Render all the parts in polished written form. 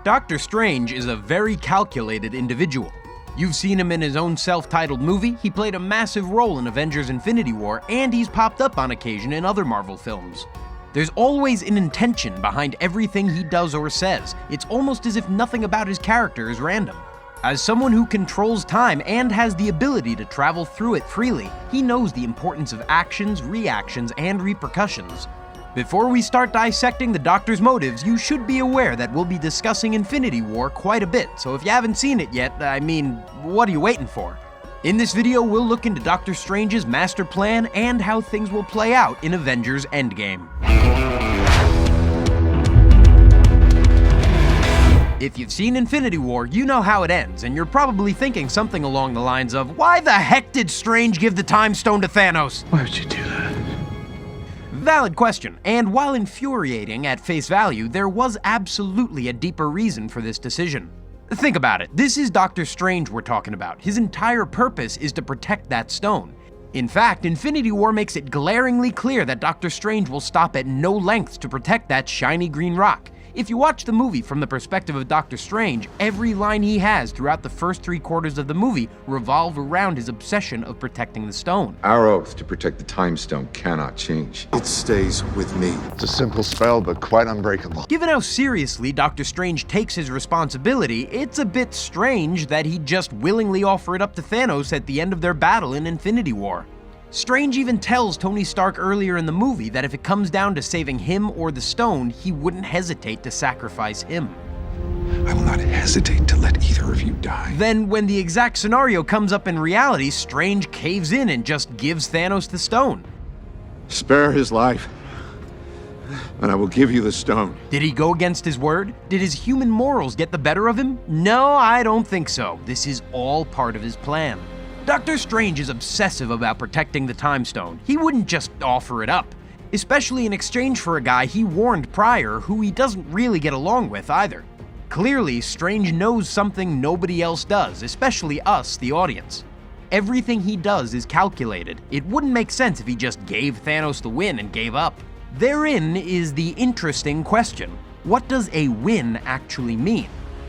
Doctor Strange is a very calculated individual. You've seen him in his own self-titled movie, he played a massive role in Avengers Infinity War, and he's popped up on occasion in other Marvel films. There's always an intention behind everything he does or says. It's almost as if nothing about his character is random. As someone who controls time and has the ability to travel through it freely, he knows the importance of actions, reactions, and repercussions. Before we start dissecting the Doctor's motives, you should be aware that we'll be discussing Infinity War quite a bit, so if you haven't seen it yet, what are you waiting for? In this video, we'll look into Doctor Strange's master plan and how things will play out in Avengers Endgame. If you've seen Infinity War, you know how it ends, and you're probably thinking something along the lines of, why the heck did Strange give the Time Stone to Thanos? Why would you do that? Valid question, and while infuriating at face value, there was absolutely a deeper reason for this decision. Think about it, this is Doctor Strange we're talking about. His entire purpose is to protect that stone. In fact, Infinity War makes it glaringly clear that Doctor Strange will stop at no lengths to protect that shiny green rock. If you watch the movie from the perspective of Doctor Strange, every line he has throughout the first 3/4 of the movie revolve around his obsession of protecting the stone. Our oath to protect the Time Stone cannot change. It stays with me. It's a simple spell, but quite unbreakable. Given how seriously Doctor Strange takes his responsibility, it's a bit strange that he'd just willingly offer it up to Thanos at the end of their battle in Infinity War. Strange even tells Tony Stark earlier in the movie that if it comes down to saving him or the stone, he wouldn't hesitate to sacrifice him. I will not hesitate to let either of you die. Then, when the exact scenario comes up in reality, Strange caves in and just gives Thanos the stone. Spare his life, and I will give you the stone. Did he go against his word? Did his human morals get the better of him? No, I don't think so. This is all part of his plan. Doctor Strange is obsessive about protecting the Time Stone. He wouldn't just offer it up, especially in exchange for a guy he warned prior who he doesn't really get along with either. Clearly, Strange knows something nobody else does, especially us, the audience. Everything he does is calculated. It wouldn't make sense if he just gave Thanos the win and gave up. Therein is the interesting question. What does a win actually mean?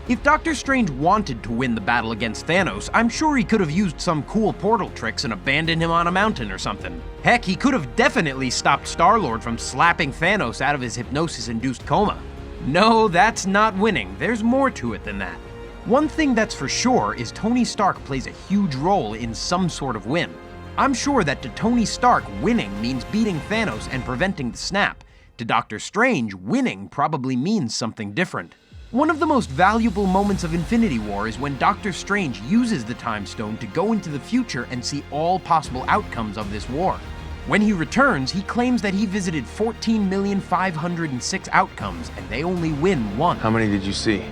If Doctor Strange wanted to win the battle against Thanos, I'm sure he could have used some cool portal tricks and abandoned him on a mountain or something. Heck, he could have definitely stopped Star-Lord from slapping Thanos out of his hypnosis-induced coma. No, that's not winning. There's more to it than that. One thing that's for sure is Tony Stark plays a huge role in some sort of win. I'm sure that to Tony Stark, winning means beating Thanos and preventing the snap. To Doctor Strange, winning probably means something different. One of the most valuable moments of Infinity War is when Doctor Strange uses the Time Stone to go into the future and see all possible outcomes of this war. When he returns, he claims that he visited 14,506 outcomes, and they only win one. How many did you see?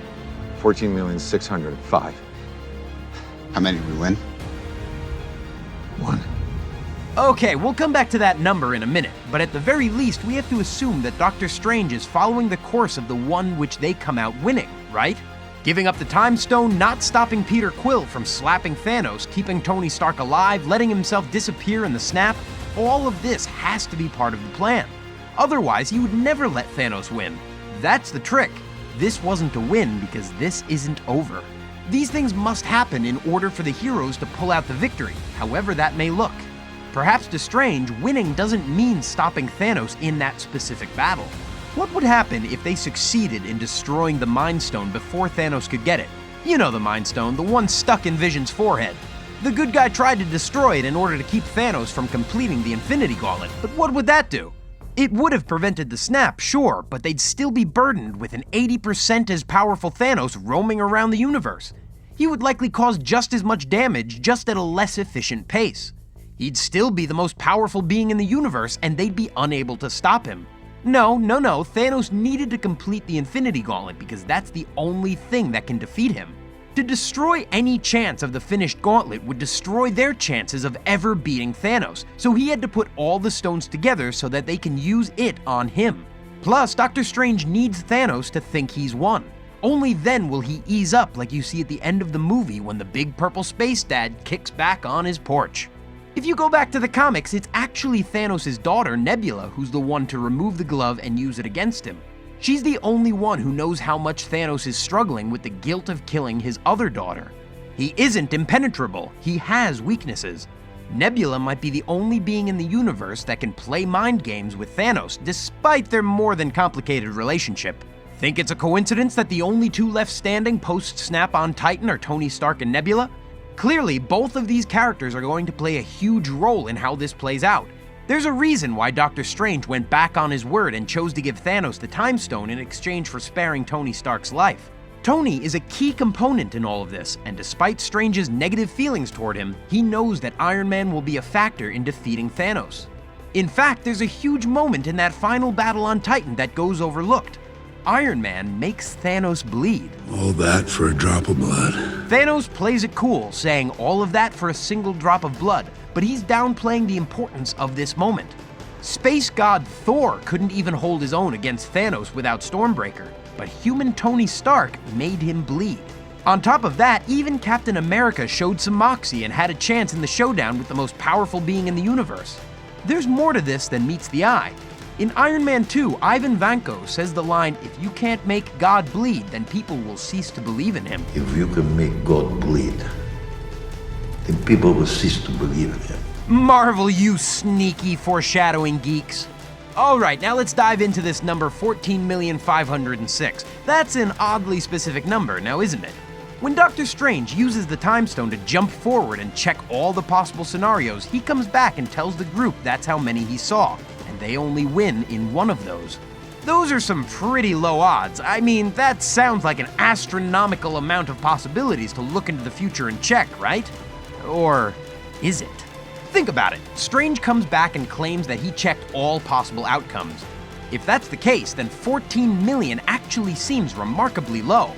14,605. How many did we win? One. Okay, we'll come back to that number in a minute, but at the very least, we have to assume that Doctor Strange is following the course of the one which they come out winning, right? Giving up the Time Stone, not stopping Peter Quill from slapping Thanos, keeping Tony Stark alive, letting himself disappear in the snap, all of this has to be part of the plan. Otherwise, he would never let Thanos win. That's the trick. This wasn't a win because this isn't over. These things must happen in order for the heroes to pull out the victory, however that may look. Perhaps to Strange, winning doesn't mean stopping Thanos in that specific battle. What would happen if they succeeded in destroying the Mind Stone before Thanos could get it? You know the Mind Stone, the one stuck in Vision's forehead. The good guy tried to destroy it in order to keep Thanos from completing the Infinity Gauntlet, but what would that do? It would have prevented the snap, sure, but they'd still be burdened with an 80% as powerful Thanos roaming around the universe. He would likely cause just as much damage, just at a less efficient pace. He'd still be the most powerful being in the universe, and they'd be unable to stop him. No, Thanos needed to complete the Infinity Gauntlet because that's the only thing that can defeat him. To destroy any chance of the finished gauntlet would destroy their chances of ever beating Thanos, so he had to put all the stones together so that they can use it on him. Plus, Doctor Strange needs Thanos to think he's won. Only then will he ease up like you see at the end of the movie when the big purple space dad kicks back on his porch. If you go back to the comics, it's actually Thanos' daughter, Nebula, who's the one to remove the glove and use it against him. She's the only one who knows how much Thanos is struggling with the guilt of killing his other daughter. He isn't impenetrable, he has weaknesses. Nebula might be the only being in the universe that can play mind games with Thanos, despite their more than complicated relationship. Think it's a coincidence that the only two left standing post-snap on Titan are Tony Stark and Nebula? Clearly, both of these characters are going to play a huge role in how this plays out. There's a reason why Doctor Strange went back on his word and chose to give Thanos the Time Stone in exchange for sparing Tony Stark's life. Tony is a key component in all of this, and despite Strange's negative feelings toward him, he knows that Iron Man will be a factor in defeating Thanos. In fact, there's a huge moment in that final battle on Titan that goes overlooked. Iron Man makes Thanos bleed. All that for a drop of blood? Thanos plays it cool, saying all of that for a single drop of blood, but he's downplaying the importance of this moment. Space god Thor couldn't even hold his own against Thanos without Stormbreaker, but human Tony Stark made him bleed. On top of that, even Captain America showed some moxie and had a chance in the showdown with the most powerful being in the universe. There's more to this than meets the eye. In Iron Man 2, Ivan Vanko says the line, "If you can't make God bleed, then people will cease to believe in him." If you can make God bleed, then people will cease to believe in him. Marvel, you sneaky foreshadowing geeks. Alright, now let's dive into this number 14,506. That's an oddly specific number, now isn't it? When Doctor Strange uses the Time Stone to jump forward and check all the possible scenarios, he comes back and tells the group that's how many he saw, and they only win in one of those. Those are some pretty low odds. I mean, that sounds like an astronomical amount of possibilities to look into the future and check, right? Or is it? Think about it. Strange comes back and claims that he checked all possible outcomes. If that's the case, then 14 million actually seems remarkably low.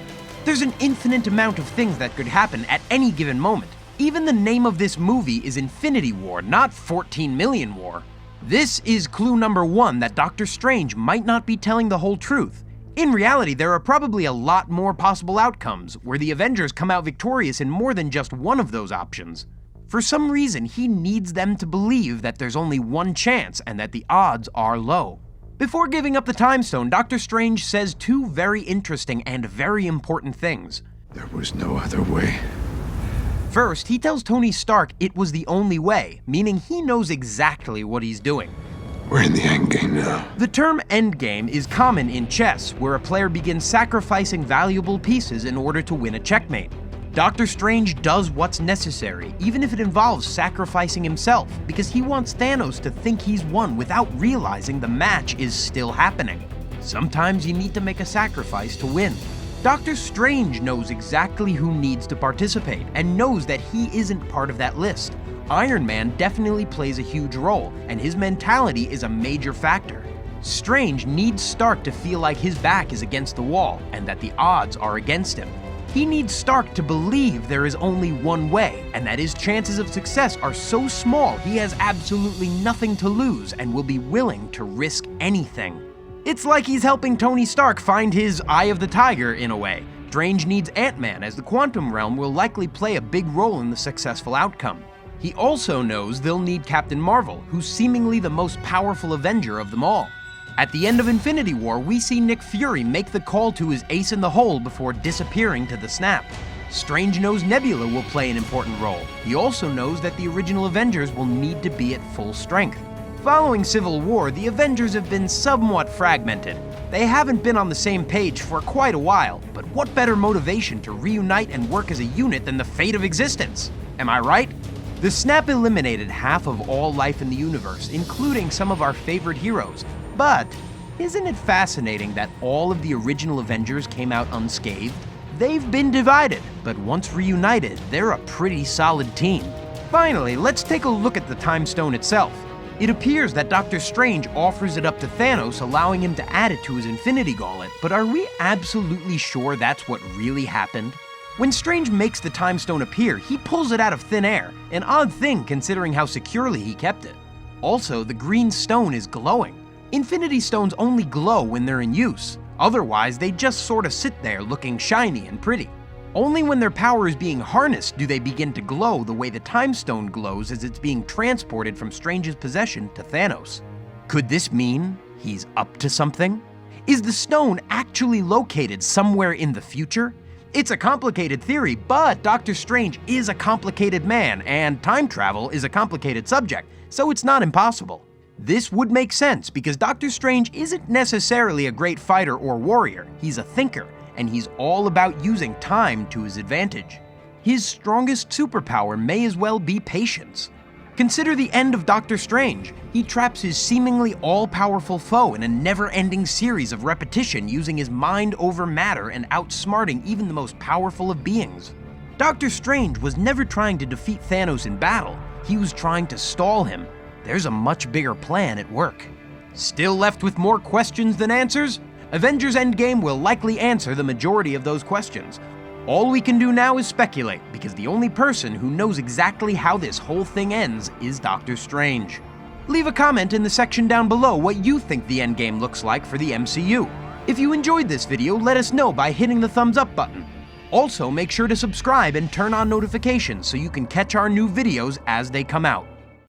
There's an infinite amount of things that could happen at any given moment. Even the name of this movie is Infinity War, not 14 million War. This is clue number one that Doctor Strange might not be telling the whole truth. In reality, there are probably a lot more possible outcomes, where the Avengers come out victorious in more than just one of those options. For some reason, he needs them to believe that there's only one chance and that the odds are low. Before giving up the Time Stone, Doctor Strange says two very interesting and very important things. There was no other way. First, he tells Tony Stark it was the only way, meaning he knows exactly what he's doing. We're in the endgame now. The term endgame is common in chess, where a player begins sacrificing valuable pieces in order to win a checkmate. Doctor Strange does what's necessary, even if it involves sacrificing himself, because he wants Thanos to think he's won without realizing the match is still happening. Sometimes you need to make a sacrifice to win. Doctor Strange knows exactly who needs to participate, and knows that he isn't part of that list. Iron Man definitely plays a huge role, and his mentality is a major factor. Strange needs Stark to feel like his back is against the wall, and that the odds are against him. He needs Stark to believe there is only one way, and that his chances of success are so small he has absolutely nothing to lose and will be willing to risk anything. It's like he's helping Tony Stark find his Eye of the Tiger in a way. Strange needs Ant-Man, as the quantum realm will likely play a big role in the successful outcome. He also knows they'll need Captain Marvel, who's seemingly the most powerful Avenger of them all. At the end of Infinity War, we see Nick Fury make the call to his ace in the hole before disappearing to the snap. Strange knows Nebula will play an important role. He also knows that the original Avengers will need to be at full strength. Following Civil War, the Avengers have been somewhat fragmented. They haven't been on the same page for quite a while, but what better motivation to reunite and work as a unit than the fate of existence? Am I right? The snap eliminated half of all life in the universe, including some of our favorite heroes. But isn't it fascinating that all of the original Avengers came out unscathed? They've been divided, but once reunited, they're a pretty solid team. Finally, let's take a look at the Time Stone itself. It appears that Doctor Strange offers it up to Thanos, allowing him to add it to his Infinity Gauntlet, but are we absolutely sure that's what really happened? When Strange makes the Time Stone appear, he pulls it out of thin air, an odd thing considering how securely he kept it. Also, the green stone is glowing. Infinity Stones only glow when they're in use. Otherwise, they just sort of sit there looking shiny and pretty. Only when their power is being harnessed do they begin to glow the way the Time Stone glows as it's being transported from Strange's possession to Thanos. Could this mean he's up to something? Is the stone actually located somewhere in the future? It's a complicated theory, but Doctor Strange is a complicated man, and time travel is a complicated subject, so it's not impossible. This would make sense because Doctor Strange isn't necessarily a great fighter or warrior, he's a thinker, and he's all about using time to his advantage. His strongest superpower may as well be patience. Consider the end of Doctor Strange. He traps his seemingly all-powerful foe in a never-ending series of repetition using his mind over matter and outsmarting even the most powerful of beings. Doctor Strange was never trying to defeat Thanos in battle, he was trying to stall him. There's a much bigger plan at work. Still left with more questions than answers? Avengers Endgame will likely answer the majority of those questions. All we can do now is speculate, because the only person who knows exactly how this whole thing ends is Doctor Strange. Leave a comment in the section down below what you think the Endgame looks like for the MCU. If you enjoyed this video, let us know by hitting the thumbs up button. Also, make sure to subscribe and turn on notifications so you can catch our new videos as they come out.